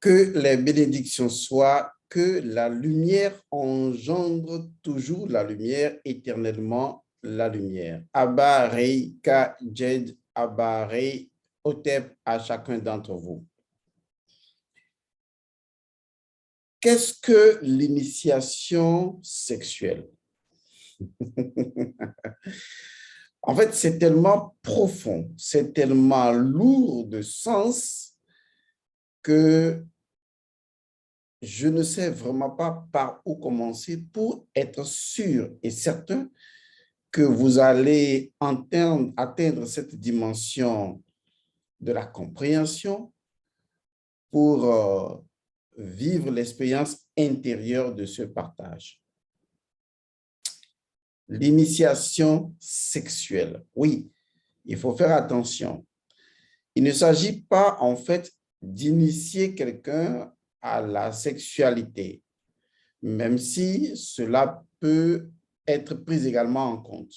Que les bénédictions soient, que la lumière engendre toujours la lumière, éternellement la lumière. Abba, Rei, Ka, Jed, Abba, Rei, Otep à chacun d'entre vous. Qu'est-ce que l'initiation sexuelle? En fait, c'est tellement profond, c'est tellement lourd de sens que je ne sais vraiment pas par où commencer pour être sûr et certain que vous allez atteindre cette dimension de la compréhension pour vivre l'expérience intérieure de ce partage. L'initiation sexuelle. Oui, il faut faire attention. Il ne s'agit pas en fait d'initier quelqu'un à la sexualité, même si cela peut être pris également en compte.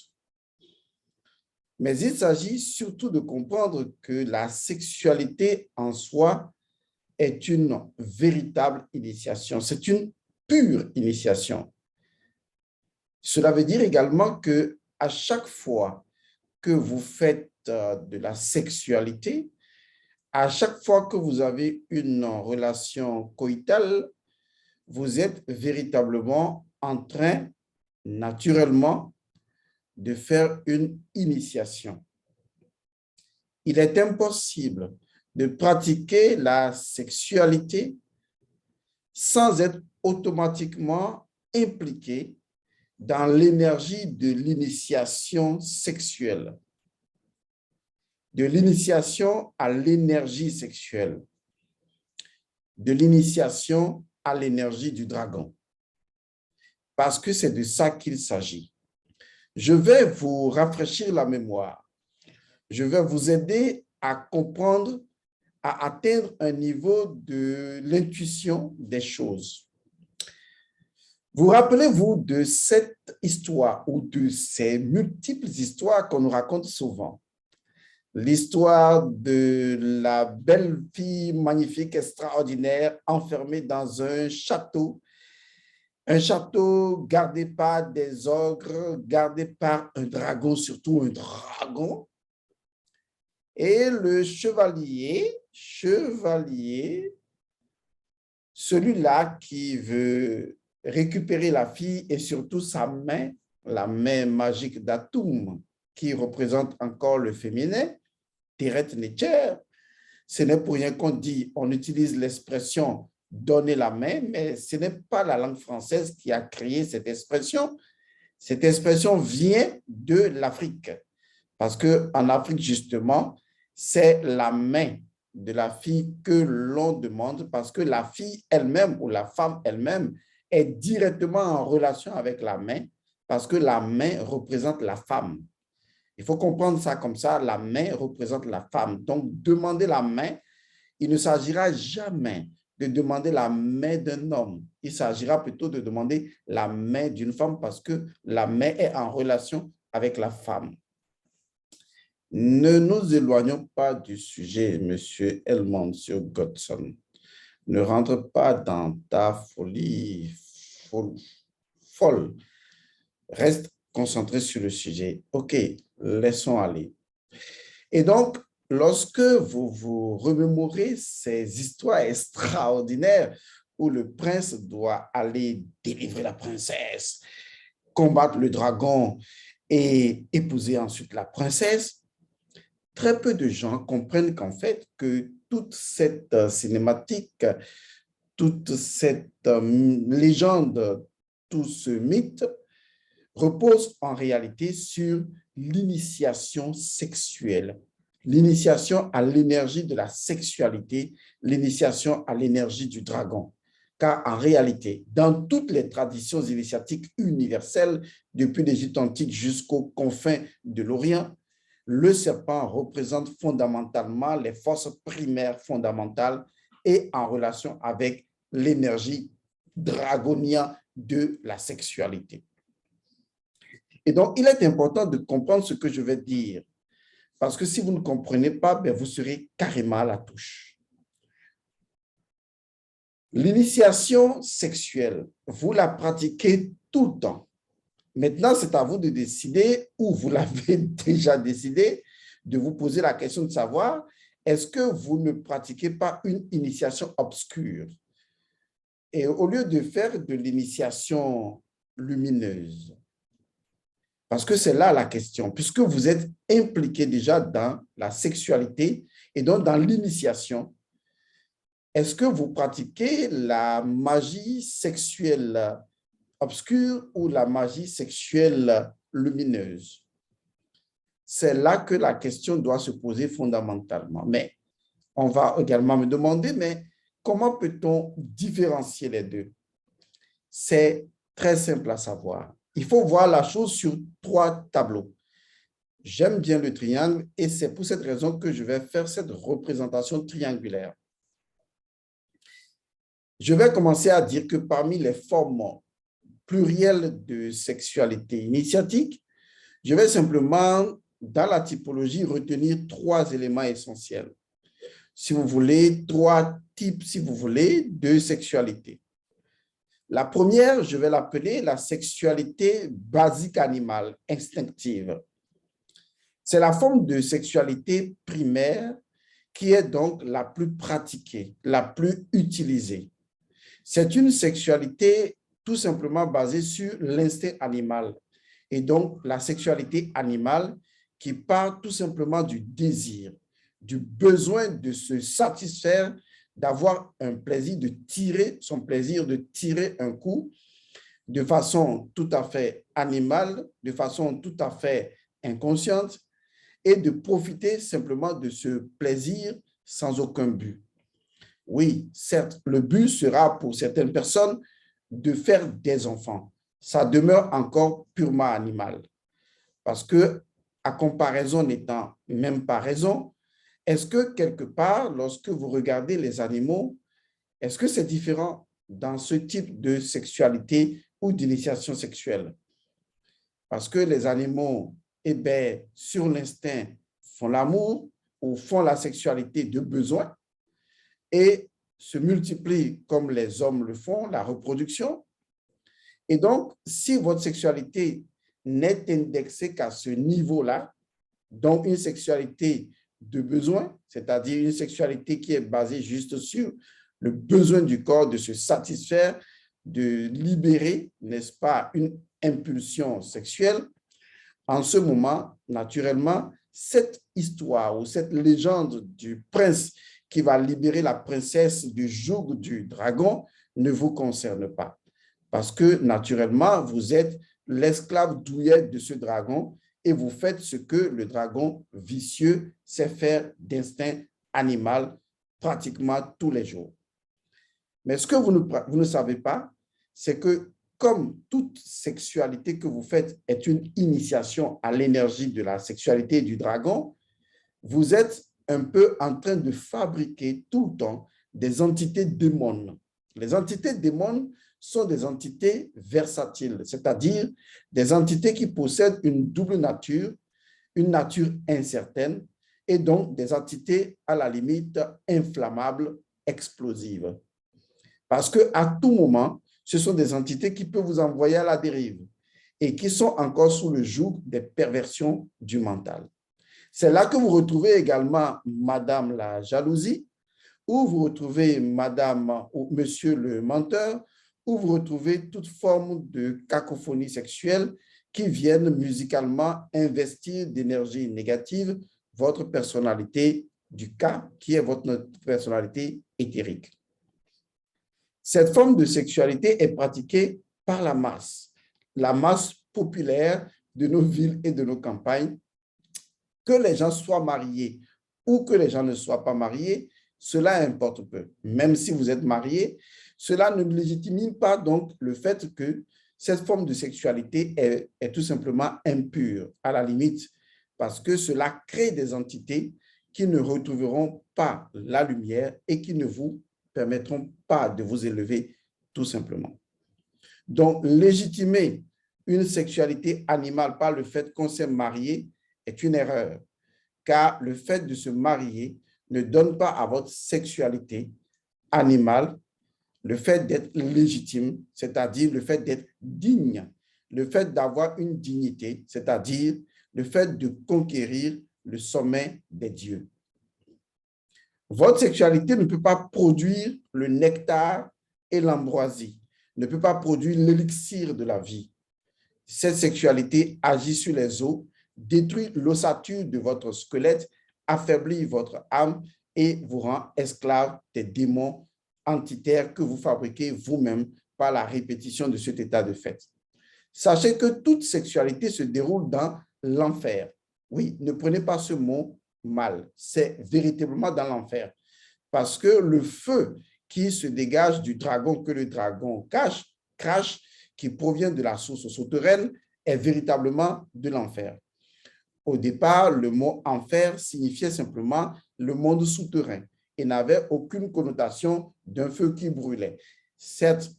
Mais il s'agit surtout de comprendre que la sexualité en soi est une véritable initiation. C'est une pure initiation. Cela veut dire également que à chaque fois que vous faites de la sexualité, à chaque fois que vous avez une relation coïtale, vous êtes véritablement en train, naturellement, de faire une initiation. Il est impossible de pratiquer la sexualité sans être automatiquement impliqué dans l'énergie de l'initiation sexuelle, de l'initiation à l'énergie sexuelle, de l'initiation à l'énergie du dragon. Parce que c'est de ça qu'il s'agit. Je vais vous rafraîchir la mémoire. Je vais vous aider à comprendre, à atteindre un niveau de l'intuition des choses. Vous rappelez-vous de cette histoire ou de ces multiples histoires qu'on nous raconte souvent? L'histoire de la belle fille magnifique, extraordinaire, enfermée dans un château gardé par des ogres, gardé par un dragon, surtout un dragon. Et le chevalier, celui-là qui veut récupérer la fille et surtout sa main, la main magique d'Atum, qui représente encore le féminin, Teret Netcher. Ce n'est pour rien qu'on dit, on utilise l'expression donner la main, mais ce n'est pas la langue française qui a créé cette expression. Cette expression vient de l'Afrique. Parce qu'en Afrique, justement, c'est la main de la fille que l'on demande parce que la fille elle-même ou la femme elle-même est directement en relation avec la main parce que la main représente la femme. Il faut comprendre ça comme ça, la main représente la femme. Donc, demander la main, il ne s'agira jamais de demander la main d'un homme. Il s'agira plutôt de demander la main d'une femme parce que la main est en relation avec la femme. Ne nous éloignons pas du sujet, Monsieur Elmansio Godson. Ne rentre pas dans ta folie folle. Reste concentré sur le sujet. OK, laissons aller. Et donc, lorsque vous vous remémorez ces histoires extraordinaires où le prince doit aller délivrer la princesse, combattre le dragon et épouser ensuite la princesse, très peu de gens comprennent qu'en fait, que toute cette cinématique, toute cette légende, tout ce mythe repose en réalité sur l'initiation sexuelle, l'initiation à l'énergie de la sexualité, l'initiation à l'énergie du dragon. Car en réalité, dans toutes les traditions initiatiques universelles, depuis l'Égypte antique jusqu'aux confins de l'Orient, le serpent représente fondamentalement les forces primaires fondamentales et en relation avec l'énergie dragonienne de la sexualité. Et donc, il est important de comprendre ce que je vais dire, parce que si vous ne comprenez pas, ben, vous serez carrément à la touche. L'initiation sexuelle, vous la pratiquez tout le temps. Maintenant, c'est à vous de décider, ou vous l'avez déjà décidé, de vous poser la question de savoir, est-ce que vous ne pratiquez pas une initiation obscure? Et au lieu de faire de l'initiation lumineuse, parce que c'est là la question, puisque vous êtes impliqué déjà dans la sexualité et donc dans l'initiation, est-ce que vous pratiquez la magie sexuelle obscure ou la magie sexuelle lumineuse? C'est là que la question doit se poser fondamentalement. Mais on va également me demander, mais comment peut-on différencier les deux? C'est très simple à savoir. Il faut voir la chose sur 3 tableaux. J'aime bien le triangle et c'est pour cette raison que je vais faire cette représentation triangulaire. Je vais commencer à dire que parmi les formes plurielles de sexualité initiatique, je vais simplement, dans la typologie, retenir 3 éléments essentiels. Si vous voulez, 3 types, si vous voulez, de sexualité. La première, je vais l'appeler la sexualité basique animale, instinctive. C'est la forme de sexualité primaire qui est donc la plus pratiquée, la plus utilisée. C'est une sexualité tout simplement basée sur l'instinct animal et donc la sexualité animale qui part tout simplement du désir, du besoin de se satisfaire, d'avoir un plaisir, de tirer son plaisir, de tirer un coup de façon tout à fait animale, de façon tout à fait inconsciente et de profiter simplement de ce plaisir sans aucun but. Oui, certes, le but sera pour certaines personnes de faire des enfants. Ça demeure encore purement animal. Parce que, à comparaison n'étant même pas raison, est-ce que quelque part, lorsque vous regardez les animaux, est-ce que c'est différent dans ce type de sexualité ou d'initiation sexuelle? Parce que les animaux, eh bien, sur l'instinct, font l'amour ou font la sexualité de besoin et se multiplient comme les hommes le font, la reproduction. Et donc, si votre sexualité n'est indexée qu'à ce niveau-là, donc une sexualité de besoin, c'est-à-dire une sexualité qui est basée juste sur le besoin du corps de se satisfaire, de libérer, n'est-ce pas, une impulsion sexuelle, en ce moment, naturellement, cette histoire ou cette légende du prince qui va libérer la princesse du joug du dragon ne vous concerne pas. Parce que, naturellement, vous êtes l'esclave douillet de ce dragon et vous faites ce que le dragon vicieux sait faire d'instinct animal pratiquement tous les jours. Mais ce que vous ne savez pas, c'est que comme toute sexualité que vous faites est une initiation à l'énergie de la sexualité du dragon, vous êtes un peu en train de fabriquer tout le temps des entités démons. Les entités démons sont des entités versatiles, c'est-à-dire des entités qui possèdent une double nature, une nature incertaine, et donc des entités à la limite inflammables, explosives. Parce qu'à tout moment, ce sont des entités qui peuvent vous envoyer à la dérive et qui sont encore sous le joug des perversions du mental. C'est là que vous retrouvez également Madame la jalousie, où vous retrouvez Madame ou Monsieur le menteur, où vous retrouvez toute forme de cacophonie sexuelle qui viennent musicalement investir d'énergie négative votre personnalité du cas, qui est votre personnalité éthérique. Cette forme de sexualité est pratiquée par la masse populaire de nos villes et de nos campagnes. Que les gens soient mariés ou que les gens ne soient pas mariés, cela importe peu. Même si vous êtes marié, cela ne légitime pas donc le fait que cette forme de sexualité est tout simplement impure, à la limite, parce que cela crée des entités qui ne retrouveront pas la lumière et qui ne vous permettront pas de vous élever tout simplement. Donc, légitimer une sexualité animale par le fait qu'on s'est marié est une erreur, car le fait de se marier ne donne pas à votre sexualité animale le fait d'être légitime, c'est-à-dire le fait d'être digne, le fait d'avoir une dignité, c'est-à-dire le fait de conquérir le sommet des dieux. Votre sexualité ne peut pas produire le nectar et l'ambroisie, ne peut pas produire l'élixir de la vie. Cette sexualité agit sur les os, détruit l'ossature de votre squelette, affaiblit votre âme et vous rend esclave des démons entitaires que vous fabriquez vous-même par la répétition de cet état de fait. Sachez que toute sexualité se déroule dans l'enfer. Oui, ne prenez pas ce mot mal, c'est véritablement dans l'enfer. Parce que le feu qui se dégage du dragon que le dragon crache, qui provient de la source souterraine, est véritablement de l'enfer. Au départ, le mot enfer signifiait simplement le monde souterrain et n'avait aucune connotation d'un feu qui brûlait. Certes,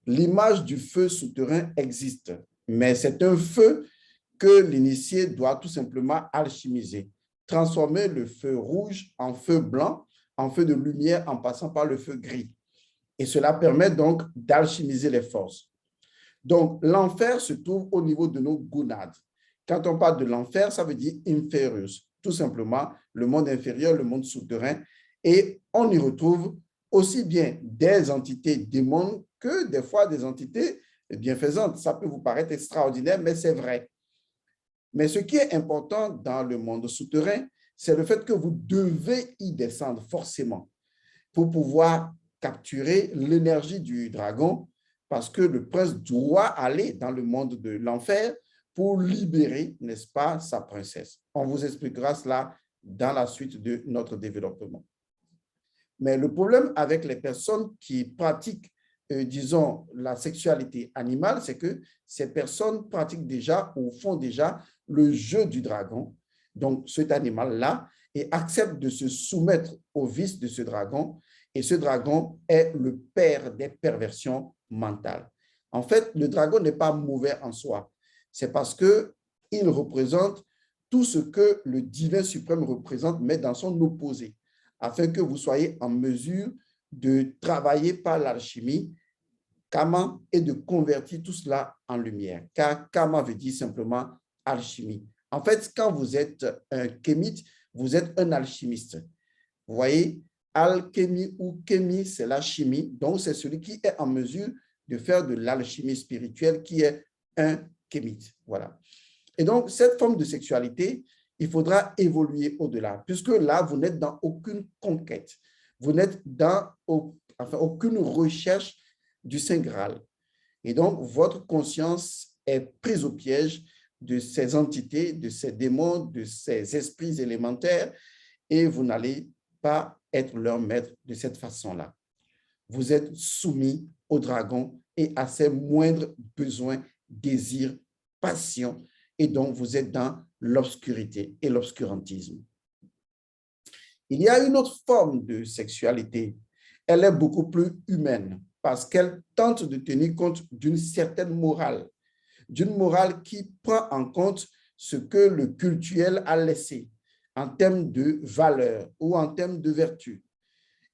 l'image du feu souterrain existe, mais c'est un feu que l'initié doit tout simplement alchimiser, transformer le feu rouge en feu blanc, en feu de lumière en passant par le feu gris. Et cela permet donc d'alchimiser les forces. Donc, l'enfer se trouve au niveau de nos gonades. Quand on parle de l'enfer, ça veut dire inferius, tout simplement le monde inférieur, le monde souterrain. Et on y retrouve aussi bien des entités démons que des fois des entités bienfaisantes. Ça peut vous paraître extraordinaire, mais c'est vrai. Mais ce qui est important dans le monde souterrain, c'est le fait que vous devez y descendre forcément pour pouvoir capturer l'énergie du dragon, parce que le prince doit aller dans le monde de l'enfer pour libérer, n'est-ce pas, sa princesse. On vous expliquera cela dans la suite de notre développement. Mais le problème avec les personnes qui pratiquent, disons, la sexualité animale, c'est que ces personnes pratiquent déjà ou font déjà le jeu du dragon, donc cet animal-là, et acceptent de se soumettre au vice de ce dragon. Et ce dragon est le père des perversions mentales. En fait, le dragon n'est pas mauvais en soi. C'est parce qu'il représente tout ce que le divin suprême représente, mais dans son opposé, afin que vous soyez en mesure de travailler par l'alchimie, Kama, et de convertir tout cela en lumière. Car Kama veut dire simplement alchimie. En fait, quand vous êtes un kémite, vous êtes un alchimiste. Vous voyez, alchimie ou kémie, c'est la chimie. Donc, c'est celui qui est en mesure de faire de l'alchimie spirituelle, qui est un kémite. Voilà. Et donc, cette forme de sexualité, il faudra évoluer au-delà, puisque là, vous n'êtes dans aucune conquête. Vous n'êtes dans aucune recherche du Saint Graal. Et donc, votre conscience est prise au piège de ces entités, de ces démons, de ces esprits élémentaires, et vous n'allez pas être leur maître de cette façon-là. Vous êtes soumis au dragon et à ses moindres besoins, désirs, passions, et donc vous êtes dans l'obscurité et l'obscurantisme. Il y a une autre forme de sexualité. Elle est beaucoup plus humaine parce qu'elle tente de tenir compte d'une certaine morale, d'une morale qui prend en compte ce que le cultuel a laissé en termes de valeur ou en termes de vertu.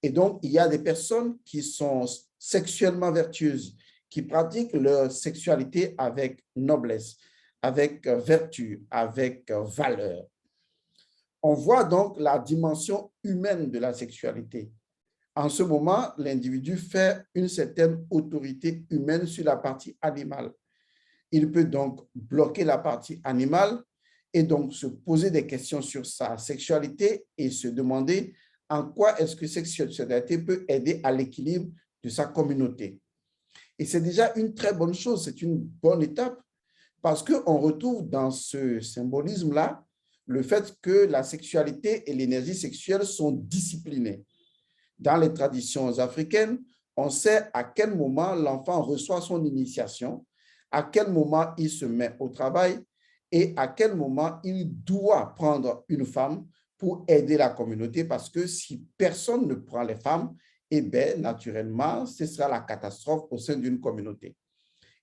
Et donc, il y a des personnes qui sont sexuellement vertueuses, qui pratiquent leur sexualité avec noblesse, avec vertu, avec valeur. On voit donc la dimension humaine de la sexualité. En ce moment, l'individu fait une certaine autorité humaine sur la partie animale. Il peut donc bloquer la partie animale et donc se poser des questions sur sa sexualité et se demander en quoi est-ce que cette sexualité peut aider à l'équilibre de sa communauté. Et c'est déjà une très bonne chose, c'est une bonne étape, parce qu'on retrouve dans ce symbolisme-là le fait que la sexualité et l'énergie sexuelle sont disciplinées. Dans les traditions africaines, on sait à quel moment l'enfant reçoit son initiation, à quel moment il se met au travail et à quel moment il doit prendre une femme pour aider la communauté, parce que si personne ne prend les femmes, eh bien, naturellement, ce sera la catastrophe au sein d'une communauté.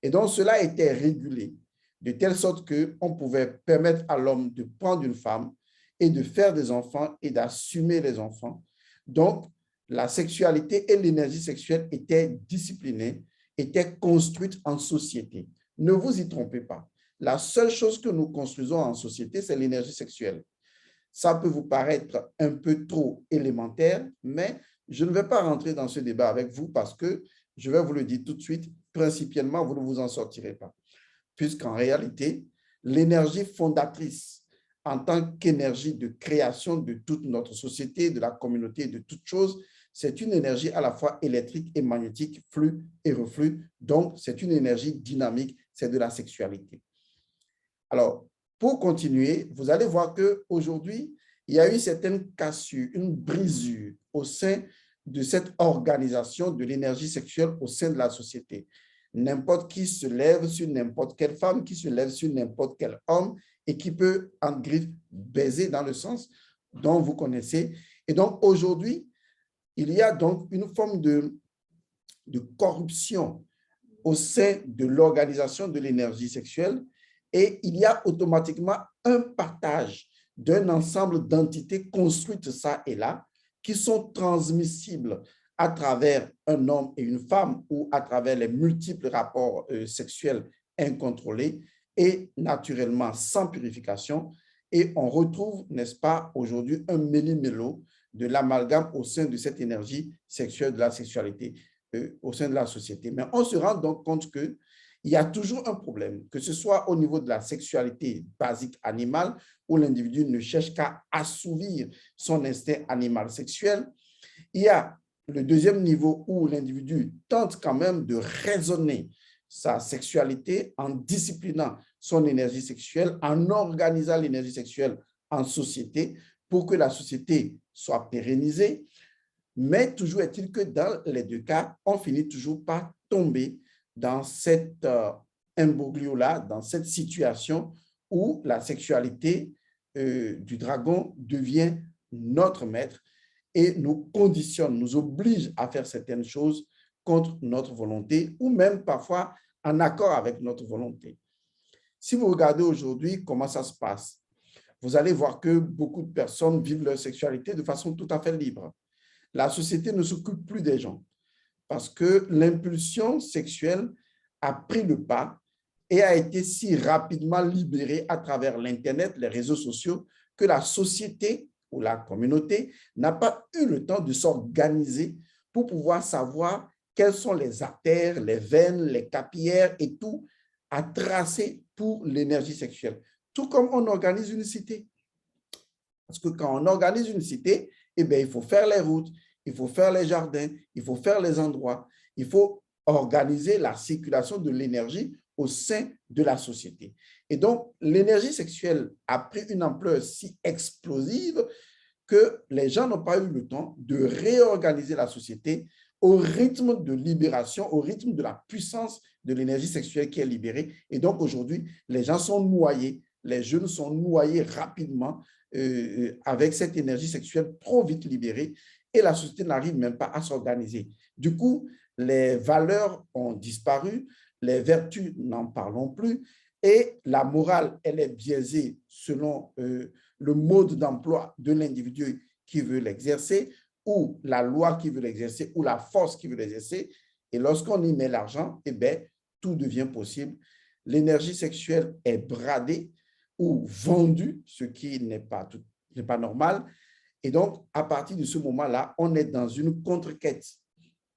Et donc, cela était régulé de telle sorte qu'on pouvait permettre à l'homme de prendre une femme et de faire des enfants et d'assumer les enfants. Donc, la sexualité et l'énergie sexuelle étaient disciplinées, étaient construites en société. Ne vous y trompez pas. La seule chose que nous construisons en société, c'est l'énergie sexuelle. Ça peut vous paraître un peu trop élémentaire, mais je ne vais pas rentrer dans ce débat avec vous parce que, je vais vous le dire tout de suite, principalement, vous ne vous en sortirez pas. Puisqu'en réalité, l'énergie fondatrice en tant qu'énergie de création de toute notre société, de la communauté, de toute chose, c'est une énergie à la fois électrique et magnétique, flux et reflux. Donc, c'est une énergie dynamique, c'est de la sexualité. Alors, pour continuer, vous allez voir qu'aujourd'hui, il y a eu certaines cassures, une brisure au sein de cette organisation de l'énergie sexuelle au sein de la société. N'importe qui se lève sur n'importe quelle femme, qui se lève sur n'importe quel homme et qui peut, en griffe, baiser dans le sens dont vous connaissez. Et donc, aujourd'hui, il y a donc une forme de corruption au sein de l'organisation de l'énergie sexuelle et il y a automatiquement un partage d'un ensemble d'entités construites ça et là qui sont transmissibles à travers un homme et une femme ou à travers les multiples rapports sexuels incontrôlés et naturellement sans purification. Et on retrouve, n'est-ce pas, aujourd'hui un méli-mélo de l'amalgame au sein de cette énergie sexuelle, de la sexualité au sein de la société. Mais on se rend donc compte qu'il y a toujours un problème, que ce soit au niveau de la sexualité basique animale, où l'individu ne cherche qu'à assouvir son instinct animal sexuel. Il y a le deuxième niveau où l'individu tente quand même de raisonner sa sexualité en disciplinant son énergie sexuelle, en organisant l'énergie sexuelle en société pour que la société soit pérennisée. Mais toujours est-il que dans les deux cas, on finit toujours par tomber dans cet imbroglio-là, dans cette situation où la sexualité du dragon devient notre maître et nous conditionne, nous oblige à faire certaines choses contre notre volonté ou même parfois en accord avec notre volonté. Si vous regardez aujourd'hui comment ça se passe, vous allez voir que beaucoup de personnes vivent leur sexualité de façon tout à fait libre. La société ne s'occupe plus des gens parce que l'impulsion sexuelle a pris le pas et a été si rapidement libérée à travers l'Internet, les réseaux sociaux, que la société ou la communauté n'a pas eu le temps de s'organiser pour pouvoir savoir quelles sont les artères, les veines, les capillaires et tout à tracer pour l'énergie sexuelle. Tout comme on organise une cité. Parce que quand on organise une cité, eh bien, il faut faire les routes, il faut faire les jardins, il faut faire les endroits, il faut organiser la circulation de l'énergie au sein de la société. Et donc, l'énergie sexuelle a pris une ampleur si explosive que les gens n'ont pas eu le temps de réorganiser la société au rythme de libération, au rythme de la puissance de l'énergie sexuelle qui est libérée. Et donc, aujourd'hui, les gens sont noyés, les jeunes sont noyés rapidement avec cette énergie sexuelle trop vite libérée et la société n'arrive même pas à s'organiser. Du coup, les valeurs ont disparu, les vertus n'en parlons plus et la morale, elle est biaisée selon le mode d'emploi de l'individu qui veut l'exercer ou la loi qui veut l'exercer ou la force qui veut l'exercer. Et lorsqu'on y met l'argent, eh bien, tout devient possible. L'énergie sexuelle est bradée ou vendue, ce qui n'est pas normal. Et donc, à partir de ce moment-là, on est dans une contre-quête,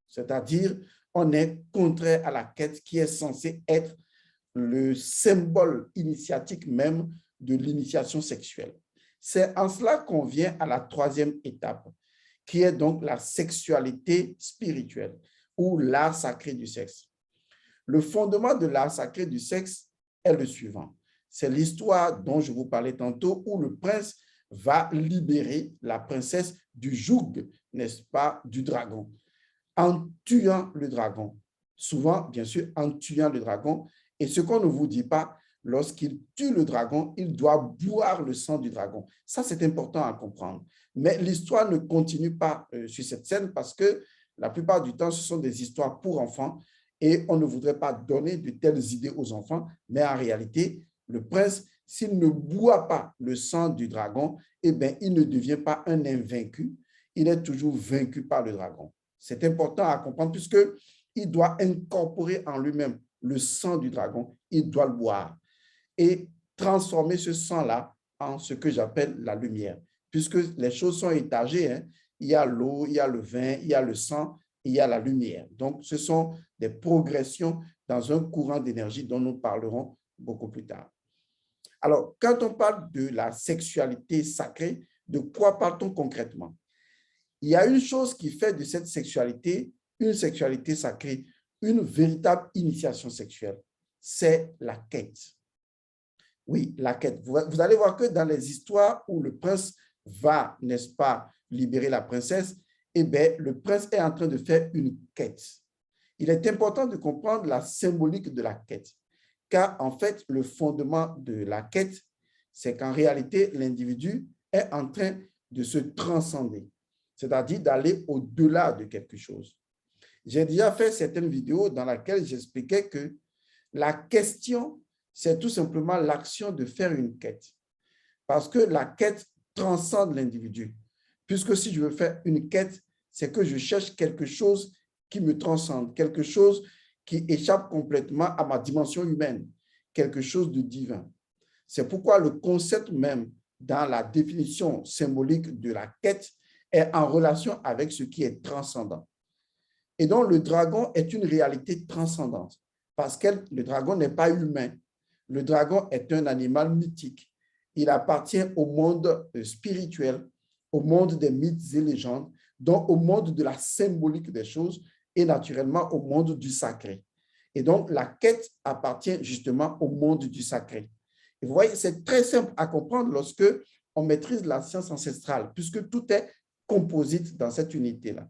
c'est-à-dire on est contraire à la quête qui est censée être le symbole initiatique même de l'initiation sexuelle. C'est en cela qu'on vient à la troisième étape, qui est donc la sexualité spirituelle ou l'art sacré du sexe. Le fondement de l'art sacré du sexe est le suivant. C'est l'histoire dont je vous parlais tantôt où le prince va libérer la princesse du joug, n'est-ce pas, du dragon, en tuant le dragon. Souvent, bien sûr, en tuant le dragon. Et ce qu'on ne vous dit pas, lorsqu'il tue le dragon, il doit boire le sang du dragon. Ça, c'est important à comprendre. Mais l'histoire ne continue pas sur cette scène parce que la plupart du temps, ce sont des histoires pour enfants et on ne voudrait pas donner de telles idées aux enfants. Mais en réalité, le prince, s'il ne boit pas le sang du dragon, eh bien, il ne devient pas un invaincu. il est toujours vaincu par le dragon. C'est important à comprendre puisqu'il doit incorporer en lui-même le sang du dragon, il doit le boire et transformer ce sang-là en ce que j'appelle la lumière, puisque les choses sont étagées, hein. Il y a l'eau, il y a le vin, il y a le sang, il y a la lumière. Donc, ce sont des progressions dans un courant d'énergie dont nous parlerons beaucoup plus tard. Alors, quand on parle de la sexualité sacrée, de quoi parle-t-on concrètement? Il y a une chose qui fait de cette sexualité une sexualité sacrée, une véritable initiation sexuelle, c'est la quête. Oui, la quête. Vous allez voir que dans les histoires où le prince va, n'est-ce pas, libérer la princesse, eh bien, le prince est en train de faire une quête. Il est important de comprendre la symbolique de la quête, car en fait, le fondement de la quête, c'est qu'en réalité, l'individu est en train de se transcender, c'est-à-dire d'aller au-delà de quelque chose. J'ai déjà fait certaines vidéos dans lesquelles j'expliquais que la question, c'est tout simplement l'action de faire une quête. Parce que la quête transcende l'individu. Puisque si je veux faire une quête, c'est que je cherche quelque chose qui me transcende, quelque chose qui échappe complètement à ma dimension humaine, quelque chose de divin. C'est pourquoi le concept même dans la définition symbolique de la quête est en relation avec ce qui est transcendant. Et donc, le dragon est une réalité transcendante parce que le dragon n'est pas humain. Le dragon est un animal mythique. Il appartient au monde spirituel, au monde des mythes et légendes, donc au monde de la symbolique des choses et naturellement au monde du sacré. Et donc, la quête appartient justement au monde du sacré. Et vous voyez, c'est très simple à comprendre lorsque on maîtrise la science ancestrale, puisque tout est composite dans cette unité-là.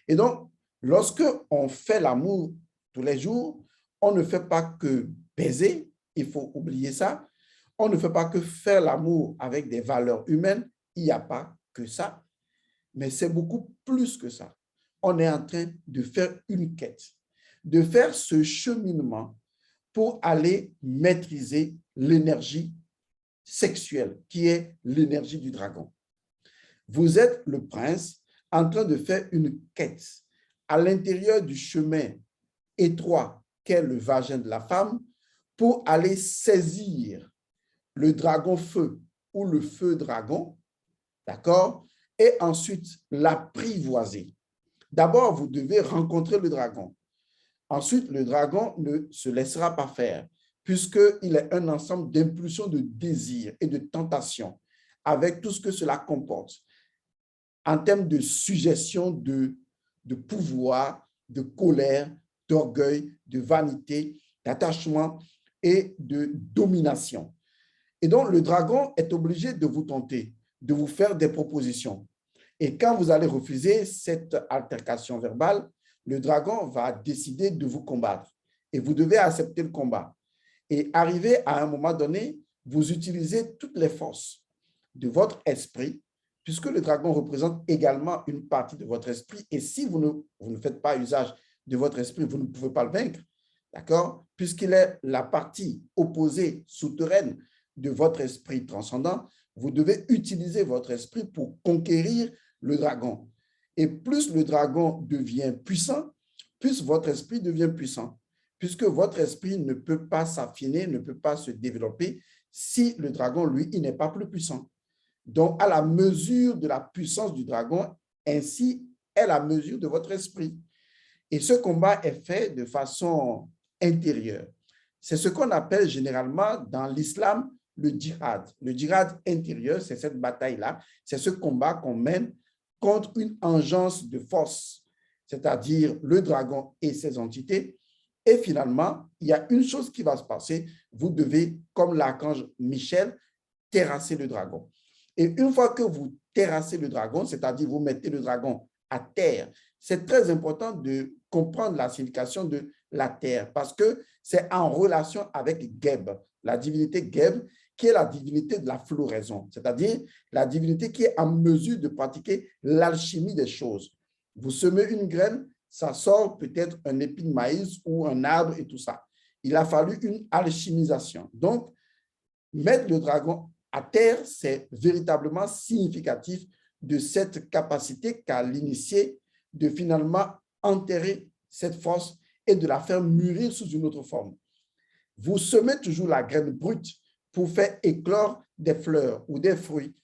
Et donc, lorsque on fait l'amour tous les jours, on ne fait pas que baiser, il faut oublier ça. On ne fait pas que faire l'amour avec des valeurs humaines, il n'y a pas que ça. Mais c'est beaucoup plus que ça. On est en train de faire une quête, de faire ce cheminement pour aller maîtriser l'énergie sexuelle, qui est l'énergie du dragon. Vous êtes le prince en train de faire une quête à l'intérieur du chemin étroit qu'est le vagin de la femme pour aller saisir le dragon feu ou le feu dragon, d'accord, et ensuite l'apprivoiser. D'abord, vous devez rencontrer le dragon. Ensuite, le dragon ne se laissera pas faire puisqu'il est un ensemble d'impulsions de désir et de tentation avec tout ce que cela comporte en termes de suggestion de pouvoir, de colère, d'orgueil, de vanité, d'attachement et de domination. Et donc, le dragon est obligé de vous tenter, de vous faire des propositions. Et quand vous allez refuser cette altercation verbale, le dragon va décider de vous combattre. Et vous devez accepter le combat. Et arriver à un moment donné, vous utilisez toutes les forces de votre esprit, puisque le dragon représente également une partie de votre esprit. Et si vous ne faites pas usage de votre esprit, vous ne pouvez pas le vaincre, d'accord? Puisqu'il est la partie opposée, souterraine de votre esprit transcendant, vous devez utiliser votre esprit pour conquérir le dragon. Et plus le dragon devient puissant, plus votre esprit devient puissant, puisque votre esprit ne peut pas s'affiner, ne peut pas se développer si le dragon, lui, il n'est pas plus puissant. Donc, à la mesure de la puissance du dragon, ainsi est la mesure de votre esprit. Et ce combat est fait de façon intérieure. C'est ce qu'on appelle généralement dans l'islam le djihad. Le djihad intérieur, c'est cette bataille-là, c'est ce combat qu'on mène contre une engeance de force, c'est-à-dire le dragon et ses entités. Et finalement, il y a une chose qui va se passer, vous devez, comme l'archange Michel, terrasser le dragon. Et une fois que vous terrassez le dragon, c'est-à-dire vous mettez le dragon à terre, c'est très important de comprendre la signification de la terre parce que c'est en relation avec Geb, la divinité Geb, qui est la divinité de la floraison, c'est-à-dire la divinité qui est en mesure de pratiquer l'alchimie des choses. Vous semez une graine, ça sort peut-être un épi de maïs ou un arbre et tout ça. Il a fallu une alchimisation. Donc, mettre le dragon à terre, c'est véritablement significatif de cette capacité qu'a l'initié de finalement enterrer cette force et de la faire mûrir sous une autre forme. Vous semez toujours la graine brute pour faire éclore des fleurs ou des fruits,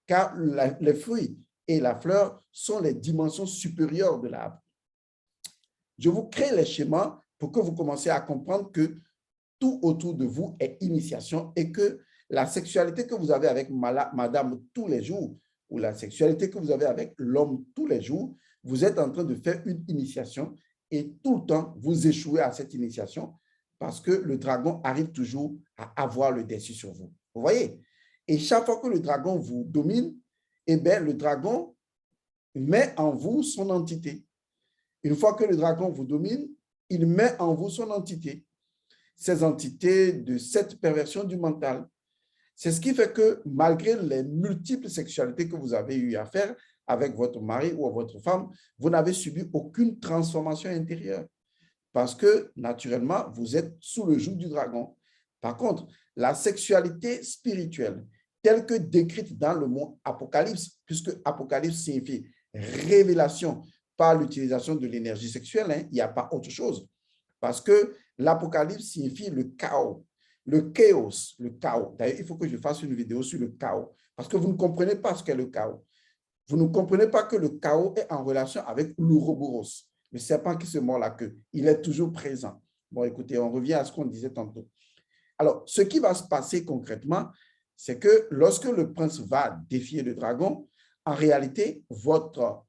car les fruits et la fleur sont les dimensions supérieures de l'arbre. Je vous crée les schémas pour que vous commenciez à comprendre que tout autour de vous est initiation et que la sexualité que vous avez avec madame tous les jours ou la sexualité que vous avez avec l'homme tous les jours, vous êtes en train de faire une initiation et tout le temps, vous échouez à cette initiation parce que le dragon arrive toujours à avoir le dessus sur vous. Vous voyez? Et chaque fois que le dragon vous domine, eh bien, le dragon met en vous son entité. Une fois que le dragon vous domine, il met en vous son entité. Ces entités de cette perversion du mental. C'est ce qui fait que malgré les multiples sexualités que vous avez eu à faire avec votre mari ou votre femme, vous n'avez subi aucune transformation intérieure parce que naturellement, vous êtes sous le joug du dragon. Par contre, la sexualité spirituelle, telle que décrite dans le mot Apocalypse, puisque Apocalypse signifie révélation par l'utilisation de l'énergie sexuelle, hein, il n'y a pas autre chose. Parce que l'Apocalypse signifie le chaos, le chaos, le chaos. D'ailleurs, il faut que je fasse une vidéo sur le chaos, parce que vous ne comprenez pas ce qu'est le chaos. Vous ne comprenez pas que le chaos est en relation avec l'Ouroboros, le serpent qui se mord la queue. Il est toujours présent. Bon, écoutez, on revient à ce qu'on disait tantôt. Alors, ce qui va se passer concrètement, c'est que lorsque le prince va défier le dragon, en réalité, votre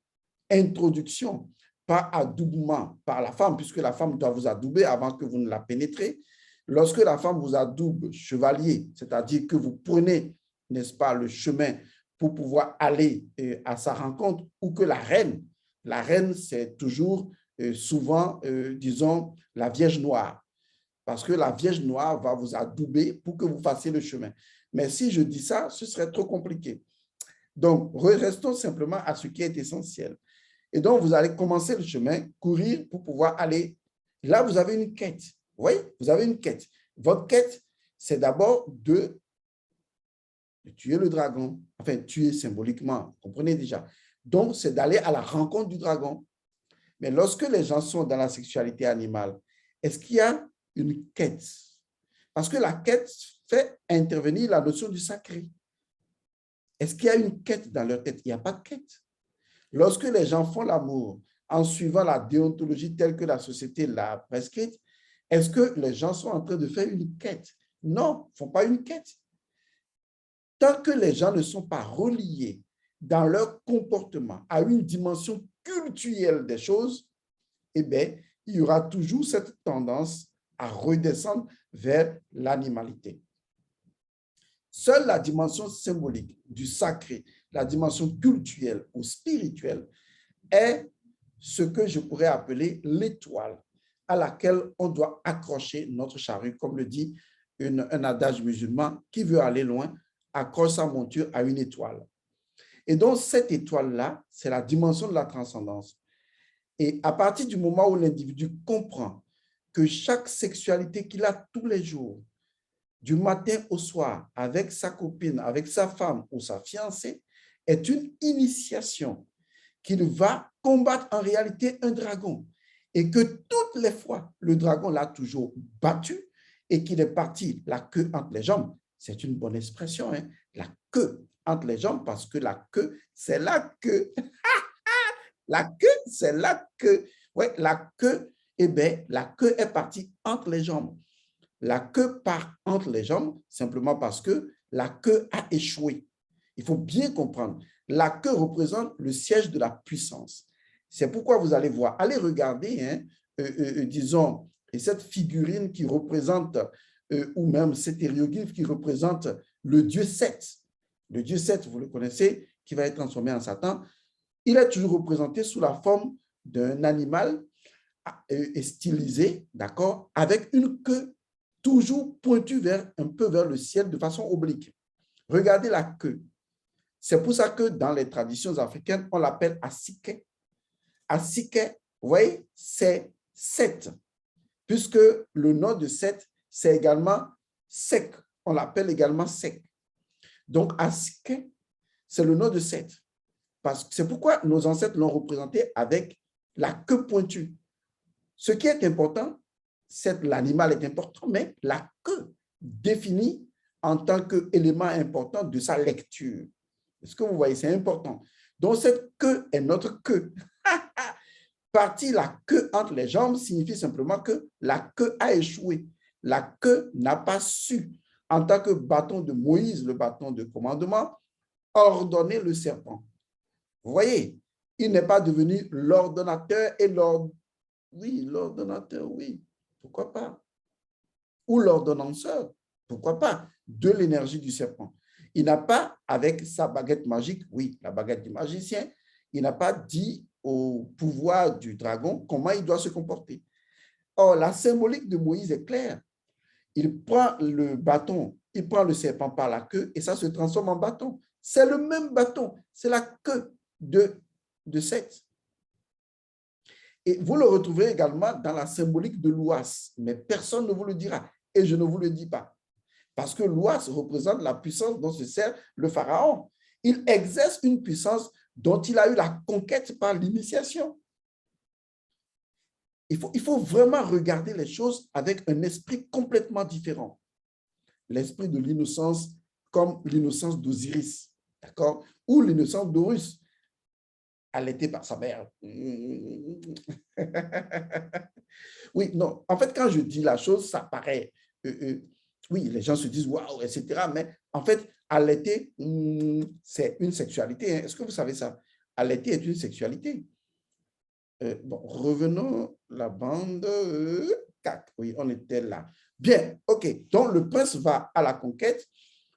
introduction par adoubement par la femme, puisque la femme doit vous adouber avant que vous ne la pénétrez. Lorsque la femme vous adoube chevalier, c'est-à-dire que vous prenez, n'est-ce pas, le chemin pour pouvoir aller à sa rencontre, ou que la reine, c'est toujours souvent, disons, la Vierge Noire, parce que la Vierge Noire va vous adouber pour que vous fassiez le chemin. Mais si je dis ça, ce serait trop compliqué. Donc, restons simplement à ce qui est essentiel. Et donc, vous allez commencer le chemin, courir pour pouvoir aller. Là, vous avez une quête. Oui, vous avez une quête. Votre quête, c'est d'abord de tuer le dragon. Enfin, tuer symboliquement, vous comprenez déjà. Donc, c'est d'aller à la rencontre du dragon. Mais lorsque les gens sont dans la sexualité animale, est-ce qu'il y a une quête? Parce que la quête fait intervenir la notion du sacré. Est-ce qu'il y a une quête dans leur tête? Il n'y a pas de quête. Lorsque les gens font l'amour en suivant la déontologie telle que la société l'a prescrite, est-ce que les gens sont en train de faire une quête? Non, ils ne font pas une quête. Tant que les gens ne sont pas reliés dans leur comportement à une dimension culturelle des choses, eh bien, il y aura toujours cette tendance à redescendre vers l'animalité. Seule la dimension symbolique du sacré, la dimension culturelle ou spirituelle est ce que je pourrais appeler l'étoile à laquelle on doit accrocher notre charrue, comme le dit un adage musulman, qui veut aller loin, accroche sa monture à une étoile. Et donc, cette étoile-là, c'est la dimension de la transcendance. Et à partir du moment où l'individu comprend que chaque sexualité qu'il a tous les jours, du matin au soir, avec sa copine, avec sa femme ou sa fiancée, est une initiation qu'il va combattre en réalité un dragon. Et que toutes les fois, le dragon l'a toujours battu et qu'il est parti la queue entre les jambes. C'est une bonne expression, hein? La queue entre les jambes, parce que la queue, c'est la queue. La queue, c'est la queue. Ouais, la queue, eh bien, la queue est partie entre les jambes. La queue part entre les jambes simplement parce que la queue a échoué. Il faut bien comprendre. La queue représente le siège de la puissance. C'est pourquoi vous allez voir, allez regarder, hein, disons, cette figurine qui représente, ou même cet hiéroglyphe qui représente le dieu Seth. Le dieu Seth, vous le connaissez, qui va être transformé en Satan. Il est toujours représenté sous la forme d'un animal stylisé, d'accord, avec une queue toujours pointue un peu vers le ciel de façon oblique. Regardez la queue. C'est pour ça que dans les traditions africaines, on l'appelle Asike. Asike, vous voyez, c'est Seth, puisque le nom de Seth, c'est également sec. On l'appelle également sec. Donc, Asike, c'est le nom de Seth. C'est pourquoi nos ancêtres l'ont représenté avec la queue pointue. Ce qui est important, c'est que l'animal est important, mais la queue définie en tant qu'élément important de sa lecture. Est-ce que vous voyez, c'est important. Donc, cette queue est notre queue. Partir la queue entre les jambes signifie simplement que la queue a échoué. La queue n'a pas su, en tant que bâton de Moïse, le bâton de commandement, ordonner le serpent. Vous voyez, il n'est pas devenu l'ordonnateur et l'ordonnateur, oui, pourquoi pas. Ou l'ordonnanceur, pourquoi pas, de l'énergie du serpent. Il n'a pas, avec sa baguette magique, oui, la baguette du magicien, il n'a pas dit au pouvoir du dragon comment il doit se comporter. Or, la symbolique de Moïse est claire. Il prend le bâton, il prend le serpent par la queue et ça se transforme en bâton. C'est le même bâton, c'est la queue de Seth. Et vous le retrouverez également dans la symbolique de l'ouas, mais personne ne vous le dira et je ne vous le dis pas. Parce que l'ouas représente la puissance dont se sert le pharaon. Il exerce une puissance dont il a eu la conquête par l'initiation. Il faut vraiment regarder les choses avec un esprit complètement différent. L'esprit de l'innocence comme l'innocence d'Osiris, d'accord? Ou l'innocence d'Horus, allaité par sa mère. Oui, non, en fait, quand je dis la chose, ça paraît... oui, les gens se disent « waouh », etc. Mais en fait, allaiter, c'est une sexualité. Est-ce que vous savez ça? Allaiter est une sexualité. Bon, revenons la bande 4. Oui, on était là. Bien, OK. Donc, le prince va à la conquête,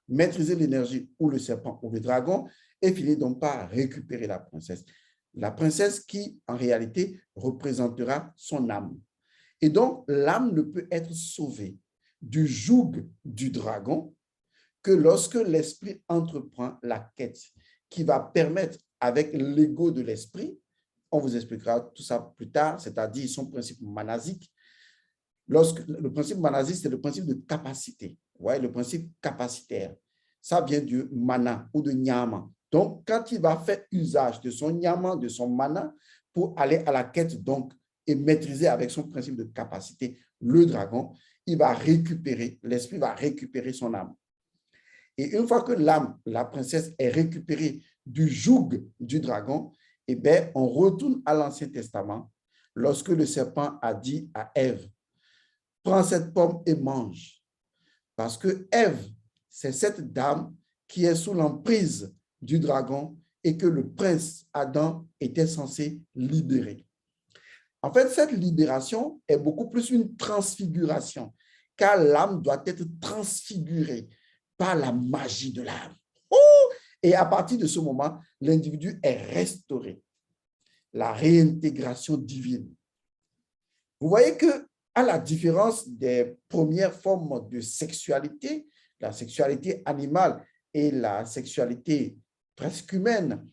maîtriser l'énergie ou le serpent ou le dragon et finit donc par récupérer la princesse. La princesse qui, en réalité, représentera son âme. Et donc, l'âme ne peut être sauvée du joug du dragon que lorsque l'esprit entreprend la quête qui va permettre, avec l'ego de l'esprit, on vous expliquera tout ça plus tard, c'est-à-dire son principe manasique. Le principe manasique, c'est le principe de capacité. Vous voyez, le principe capacitaire. Ça vient du mana ou de nyama. Donc, quand il va faire usage de son nyama, de son mana, pour aller à la quête donc, et maîtriser avec son principe de capacité le dragon, il va récupérer, l'esprit va récupérer son âme. Et une fois que l'âme, la princesse, est récupérée du joug du dragon, eh bien, on retourne à l'Ancien Testament lorsque le serpent a dit à Ève, « Prends cette pomme et mange. » Parce que Ève, c'est cette dame qui est sous l'emprise du dragon et que le prince Adam était censé libérer. En fait, cette libération est beaucoup plus une transfiguration, car l'âme doit être transfigurée par la magie de l'âme. Et à partir de ce moment, l'individu est restauré. La réintégration divine. Vous voyez que, à la différence des premières formes de sexualité, la sexualité animale et la sexualité presque humaine,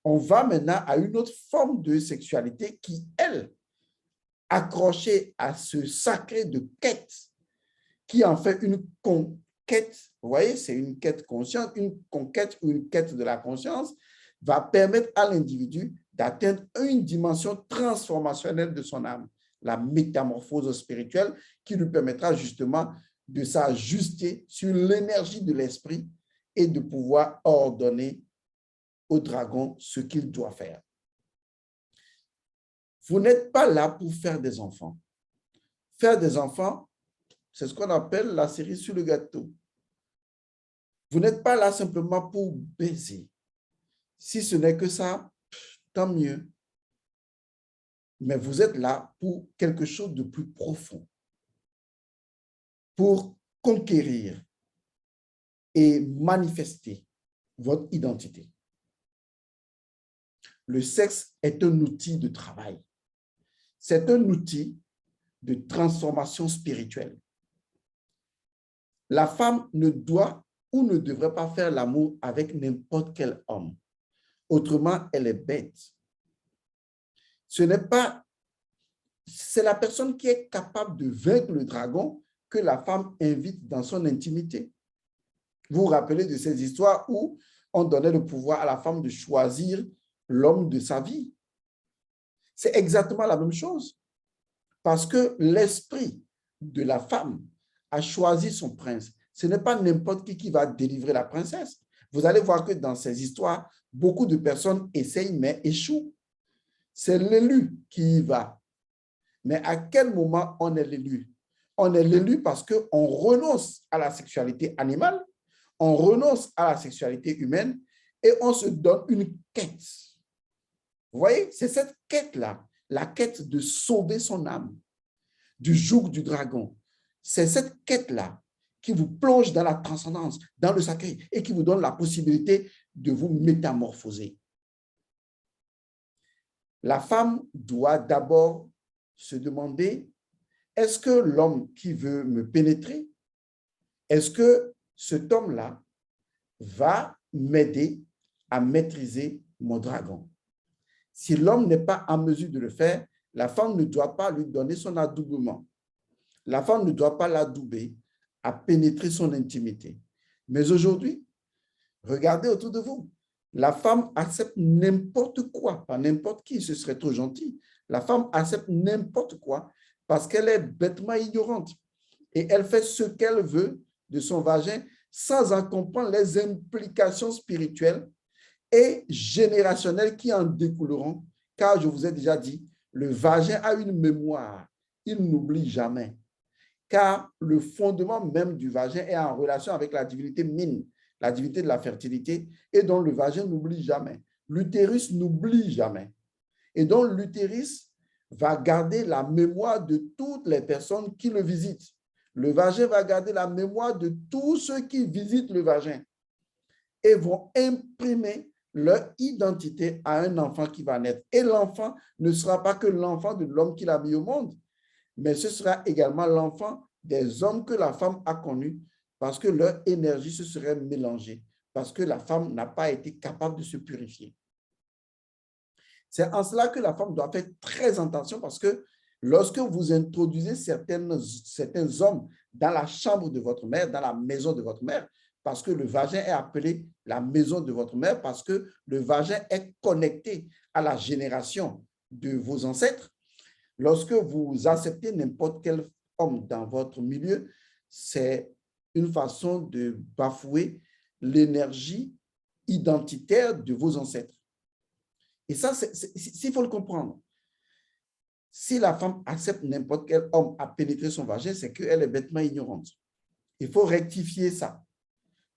on va maintenant à une autre forme de sexualité qui, elle, accrochée à ce sacré de quête, qui en fait une conquête. Vous voyez, c'est une quête consciente, une conquête ou une quête de la conscience va permettre à l'individu d'atteindre une dimension transformationnelle de son âme, la métamorphose spirituelle qui lui permettra justement de s'ajuster sur l'énergie de l'esprit et de pouvoir ordonner au dragon ce qu'il doit faire. Vous n'êtes pas là pour faire des enfants. Faire des enfants, c'est ce qu'on appelle la cerise sur le gâteau. Vous n'êtes pas là simplement pour baiser. Si ce n'est que ça, tant mieux. Mais vous êtes là pour quelque chose de plus profond, pour conquérir et manifester votre identité. Le sexe est un outil de travail. C'est un outil de transformation spirituelle. La femme ne doit ou ne devrait pas faire l'amour avec n'importe quel homme. Autrement, elle est bête. C'est la personne qui est capable de vaincre le dragon que la femme invite dans son intimité. Vous vous rappelez de ces histoires où on donnait le pouvoir à la femme de choisir l'homme de sa vie. C'est exactement la même chose. Parce que l'esprit de la femme a choisi son prince. Ce n'est pas n'importe qui va délivrer la princesse. Vous allez voir que dans ces histoires, beaucoup de personnes essayent mais échouent. C'est l'élu qui y va. Mais à quel moment on est l'élu? On est l'élu parce qu'on renonce à la sexualité animale, on renonce à la sexualité humaine et on se donne une quête. Vous voyez, c'est cette quête-là, la quête de sauver son âme du joug du dragon. C'est cette quête-là qui vous plonge dans la transcendance, dans le sacré et qui vous donne la possibilité de vous métamorphoser. La femme doit d'abord se demander, est-ce que l'homme qui veut me pénétrer, est-ce que cet homme-là va m'aider à maîtriser mon dragon? Si l'homme n'est pas en mesure de le faire, la femme ne doit pas lui donner son adoubement. La femme ne doit pas l'adouber à pénétrer son intimité. Mais aujourd'hui, regardez autour de vous. La femme accepte n'importe quoi, pas n'importe qui, ce serait trop gentil. La femme accepte n'importe quoi parce qu'elle est bêtement ignorante et elle fait ce qu'elle veut de son vagin sans en comprendre les implications spirituelles et générationnelles qui en découleront, car je vous ai déjà dit, le vagin a une mémoire, il n'oublie jamais, car le fondement même du vagin est en relation avec la divinité Min, la divinité de la fertilité, et dont le vagin n'oublie jamais. L'utérus n'oublie jamais. Et donc, l'utérus va garder la mémoire de toutes les personnes qui le visitent. Le vagin va garder la mémoire de tous ceux qui visitent le vagin et vont imprimer leur identité à un enfant qui va naître. Et l'enfant ne sera pas que l'enfant de l'homme qu'il a mis au monde, mais ce sera également l'enfant des hommes que la femme a connus parce que leur énergie se serait mélangée, parce que la femme n'a pas été capable de se purifier. C'est en cela que la femme doit faire très attention parce que lorsque vous introduisez certains hommes dans la chambre de votre mère, dans la maison de votre mère, parce que le vagin est appelé la maison de votre mère, parce que le vagin est connecté à la génération de vos ancêtres, lorsque vous acceptez n'importe quel homme dans votre milieu, c'est une façon de bafouer l'énergie identitaire de vos ancêtres. Et ça, il faut le comprendre. Si la femme accepte n'importe quel homme à pénétrer son vagin, c'est qu'elle est bêtement ignorante. Il faut rectifier ça.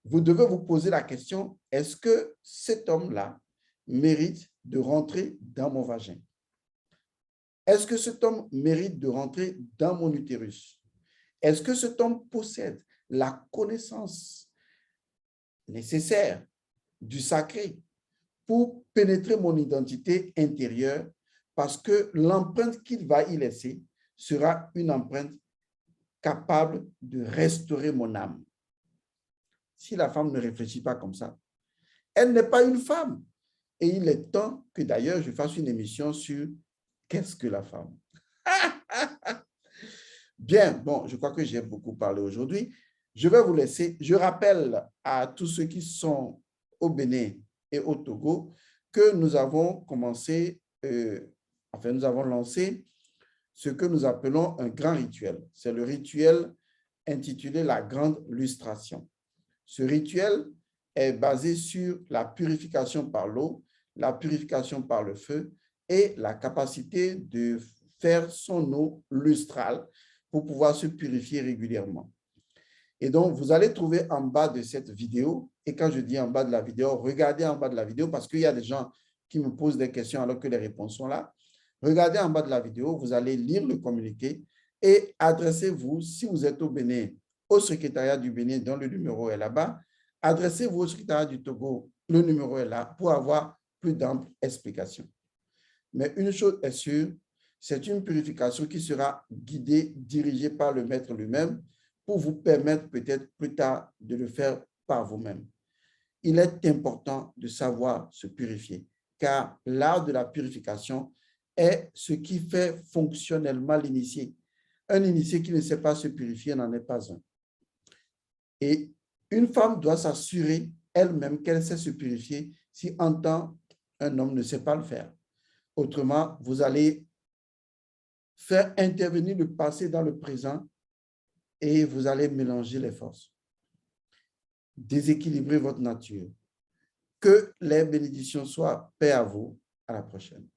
Vous devez vous poser la question, est-ce que cet homme-là mérite de rentrer dans mon vagin? Est-ce que cet homme mérite de rentrer dans mon utérus? Est-ce que cet homme possède la connaissance nécessaire du sacré pour pénétrer mon identité intérieure, parce que l'empreinte qu'il va y laisser sera une empreinte capable de restaurer mon âme. Si la femme ne réfléchit pas comme ça, elle n'est pas une femme. Et il est temps que d'ailleurs je fasse une émission sur qu'est-ce que la femme. Bien, bon, je crois que j'ai beaucoup parlé aujourd'hui. Je vais vous laisser. Je rappelle à tous ceux qui sont au Bénin et au Togo que nous avons commencé, nous avons lancé ce que nous appelons un grand rituel. C'est le rituel intitulé la grande lustration. Ce rituel est basé sur la purification par l'eau, la purification par le feu et la capacité de faire son eau lustrale pour pouvoir se purifier régulièrement. Et donc, vous allez trouver en bas de cette vidéo, et quand je dis en bas de la vidéo, regardez en bas de la vidéo parce qu'il y a des gens qui me posent des questions alors que les réponses sont là. Regardez en bas de la vidéo, vous allez lire le communiqué et adressez-vous, si vous êtes au Bénin, au secrétariat du Bénin, dont le numéro est là-bas. Adressez-vous au secrétariat du Togo, le numéro est là pour avoir plus d'amples explications. Mais une chose est sûre, c'est une purification qui sera guidée, dirigée par le maître lui-même pour vous permettre peut-être plus tard de le faire par vous-même. Il est important de savoir se purifier, car l'art de la purification est ce qui fait fonctionnellement l'initié. Un initié qui ne sait pas se purifier n'en est pas un. Et une femme doit s'assurer elle-même qu'elle sait se purifier si en temps un homme ne sait pas le faire. Autrement, vous allez faire intervenir le passé dans le présent et vous allez mélanger les forces, déséquilibrer votre nature. Que les bénédictions soient. Paix à vous. À la prochaine.